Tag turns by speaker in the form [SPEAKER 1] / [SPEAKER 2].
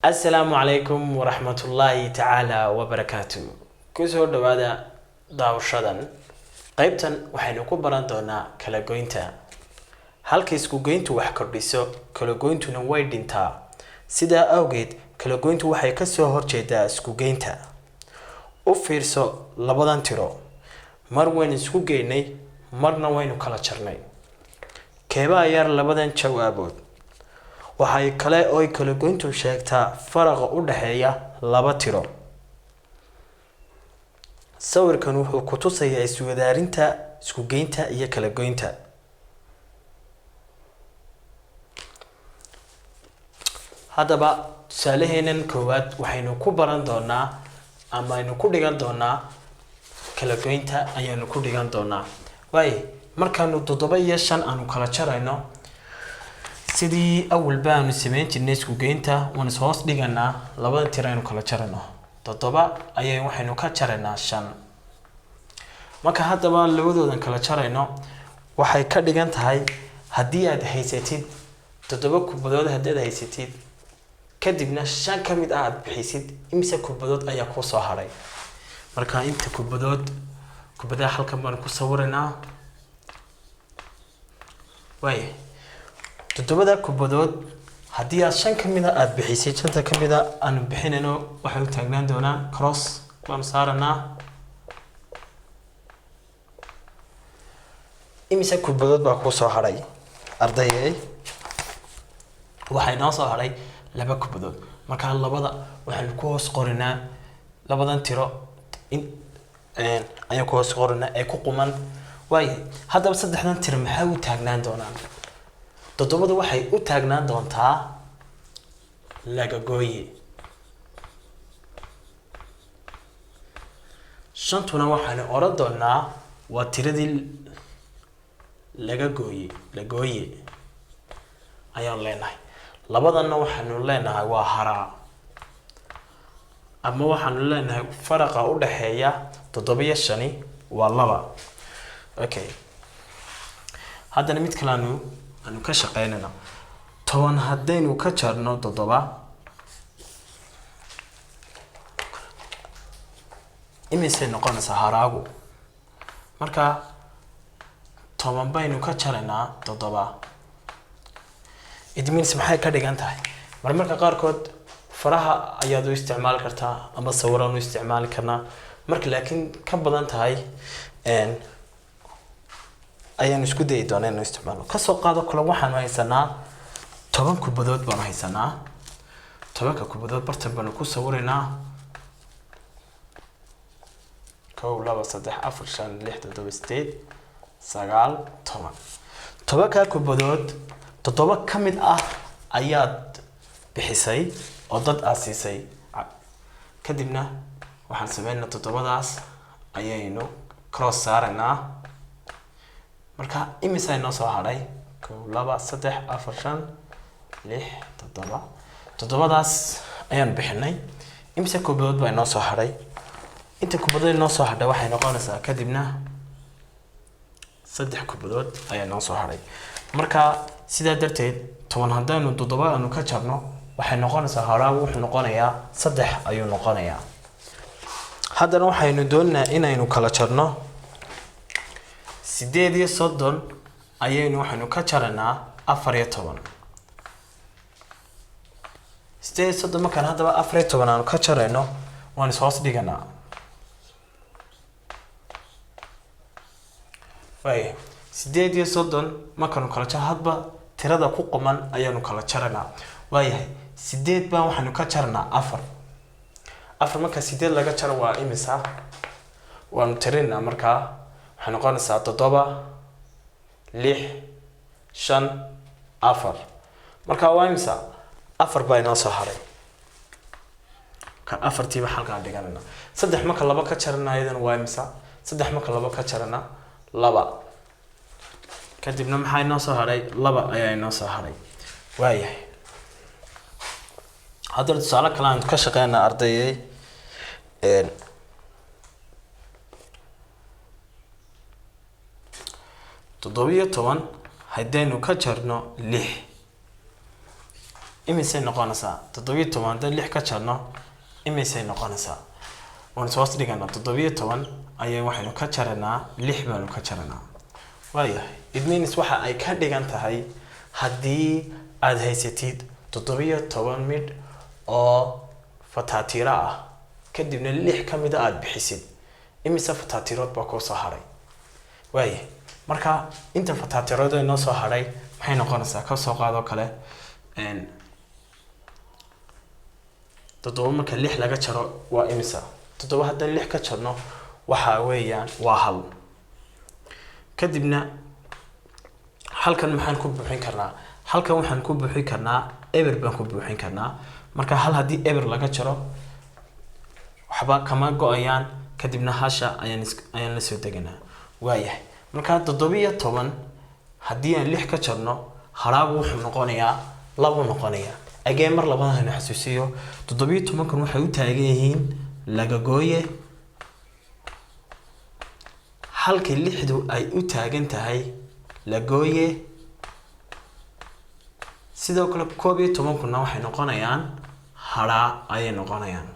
[SPEAKER 1] السلام عليكم ورحمة الله تعالى وبركاته. كسر دوادا داوشدان qaybtan waxaynu ku baran doonaa kala goynta. Halka isku goyntu wax kordhiso, kala goyntuna way dhintaa. Sidaa awgeed, kala goyntu waxay ka soo horjeedaa isku goynta. U fiirso labadan tiro. Mar weyn isku geynay, marna waynu kala jarnay. Keebaa yar labadan jawaabood. waxay kale oo kala goyntu sheegtaa faraqa u dhaxeeya laba tiro. sawirkan wuxuu ku tusayaa iswadaarinta isku geynta iyo kala goynta. haddaba tusaaleheenan koowaad waxaynu ku baran doonaa ama aynu ku dhigan doonaa kala goynta ayaanu ku dhigan doonaa. markaanu 7 iyo 5 aanu kala jarayno sidii awal baanu sameyn jirnay isku geynta waan hoos dhiganaa labada tiro aynu kala jarano 7 ayay waxaynu ka jaraynaa 5. marka haddaba labadoodan kala jarayno waxay ka dhigan tahay haddii aad haysatid 7 kubadood haddaad haysatid kadibna 5 ka mid ah aad bixisid imisa kubadood ayaa ku soo haray. marka inta kubadaha halkan baan ku sawiraynaa. 7 kubadood haddii aad 5 ka mid ah aad bixisid 5 ka mid ah aan bixinayno waxay u taagnaan doonaan cross baan saaranaa. imisa kubadood baa ku soo haray ardayay waxay noo soo haray 2 kubadood. marka labada waxaan ku hoos qorinaa labadan tiro ayaan ku hoos qorinaa ee ku quman. haddaba saddexdan tiro maxay u taagnaan doonaan. 7 waxay u taagnaan doontaa laga gooye. 5tuna waxaan oran doonaa waa tiradii laga gooye ayaan leenahay. labadanna waxaanu leenahay waa haraa ama waxaanu leenahay faraqa u dhaxeeya 7 iyo 5 waa 2. haddana mid kale aanu ka shaqeynayna 10 haddaynu ka jarno 7 imise noqonaysaa haraagu. marka 10 baynu ka jaraynaa 7. idmiins maxay ka dhigan tahay marmarka qaarkood faraha ayaad u isticmaali kartaa ama sawiraan u isticmaali karnaa. marka laakiin ka badan tahay ayaan isku dayi doonaa inaan isticmaalo. ka soo qaado kale waxaan haysanaa 10 kubadood baan haysanaa. 10 kubadood bartan baan ku sawiraynaa 1 2 3 4 5 6 7 8 9 10. 10 kubadood 7 ka mid ah ayaad bixisay oo dad aad siisay. kadibna waxaan sameynaa 7daas ayaynu cross saaraynaa. marka imisa ay noo soo haray 1 2 3 4 5 6 7. 7daas ayaan bixinay. imisa kubadood baa noo soo haray. inta kubadood noo soo hadhay waxay noqonaysaa kadibna 3 kubadood ayaa noo soo haray. marka sidaa darteed 10 haddaynu 7 aanu ka jarno waxay noqonaysaa haraagu wuxuu noqonayaa 3 ayuu noqonayaa. haddana waxaynu doonaynaa inaynu kala jarno 8 iyo 30 ayaynu waxaynu ka jaraynaa 4 iyo 10. 8 iyo 30 markaan haddaba 4 iyo 10 aanu ka jarayno waan is hoos dhiganaa. 8 iyo 30 markaanu kala jar hadba tirada ku quman ayaanu kala jaraynaa. 8 baan waxaanu ka jarnaa 4. 4 marka 8 laga jaro waa imisa waanu tirinaa. markaa waxay noqonaysaa 7 6 5 4. marka waa imisa 4 baa inoo soo haray. ka 4tiiba halkaan dhiganayna. 3 marka 2 ka jarana ayadana waa imisa 3 marka 2 ka jarana 2. kadibna maxay noo soo haray 2 ayaa inoo soo haray. haddana tusaale kale aan ka shaqeynaa ardayay 17 haddaynu ka jarno 6 imisay noqonaysaa 17 hadaan 6 ka jarno imisay noqonaysaa waan soo dhiganaa 17 ayay waxaynu ka jaranaa 6 baanu ka jaranaa waayahay it means waxa ay ka dhigan tahay haddii aad haysatid 17 mid oo fataatiira ah kadibna 6 kamid ah aad bixisid imisa fataatiirood baa ku soo haray waayahay marka inta fataatiirood ay noo soo haray maxay noqonaysaa ka soo qaado kale toddoba marka 6 laga jaro waa imisa toddoba haddaan 6 ka jarno waxa weeyaan waa hal kadibna halkan maxaan ku buuxin karnaa halkan waxaan ku buuxin karnaa eber baan ku buuxin karnaa marka hal hadii eber laga jaro waxba kama go'ayaan kadibna hasha ayaan la soo deganaa waayahay marka 17 hadii aan 6 ka jarno haraab wuxuu noqonayaa labo noqonaya agee mar labaad aan xasuusiyo 17 kan waxay u taagan yihiin laga gooye halka 6du ay u taagan tahay la gooye sidoo kale 11 kuna waxay noqonayaan hara ay noqonayaan